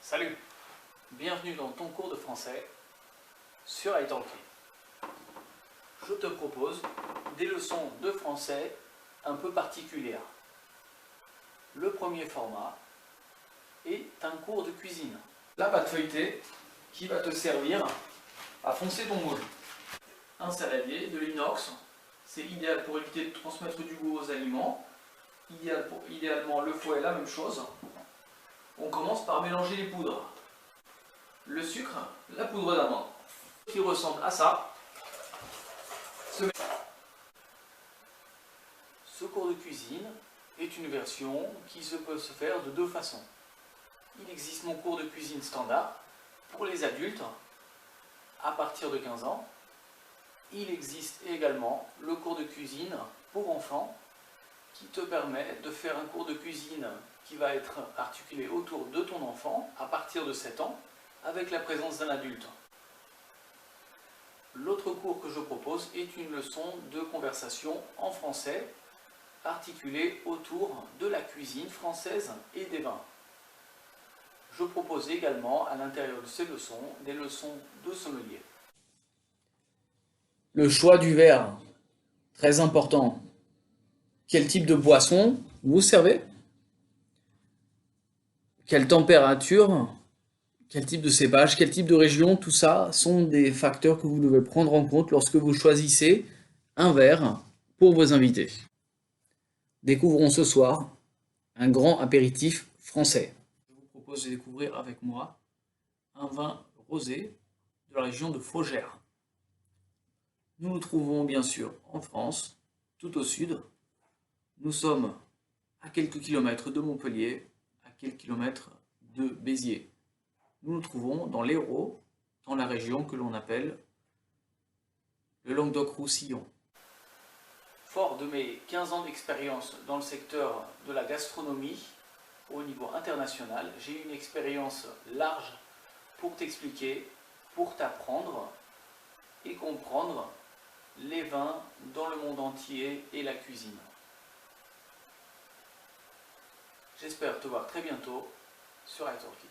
Salut, bienvenue dans ton cours de français sur italki. Je te propose des leçons de français un peu particulières. Le premier format est un cours de cuisine. La pâte feuilletée qui va te servir à foncer ton moule. Un saladier de l'inox, c'est idéal pour éviter de transmettre du goût aux aliments. Idéalement, le fouet, la même chose. On commence par mélanger les poudres. Le sucre, la poudre d'amande, qui ressemble à ça. Ce cours de cuisine est une version qui peut se faire de deux façons. Il existe mon cours de cuisine standard pour les adultes à partir de 15 ans. Il existe également le cours de cuisine pour enfants qui te permet de faire un cours de cuisine qui va être articulé autour de ton enfant à partir de 7 ans avec la présence d'un adulte. L'autre cours que je propose est une leçon de conversation en français articulée autour de la cuisine française et des vins. Je propose également à l'intérieur de ces leçons des leçons de sommelier. Le choix du verre, très important. Quel type de boisson vous servez? Quelle température? Quel type de cépage? Quel type de région? Tout ça sont des facteurs que vous devez prendre en compte lorsque vous choisissez un verre pour vos invités. Découvrons ce soir un grand apéritif français. Je vous propose de découvrir avec moi un vin rosé de la région de Faugères. Nous nous trouvons bien sûr en France, tout au sud. Nous sommes à quelques kilomètres de Montpellier, à quelques kilomètres de Béziers. Nous nous trouvons dans l'Hérault, dans la région que l'on appelle le Languedoc-Roussillon. Fort de mes 15 ans d'expérience dans le secteur de la gastronomie au niveau international, j'ai une expérience large pour t'expliquer, pour t'apprendre et comprendre les vins dans le monde entier et la cuisine. J'espère te voir très bientôt sur italki.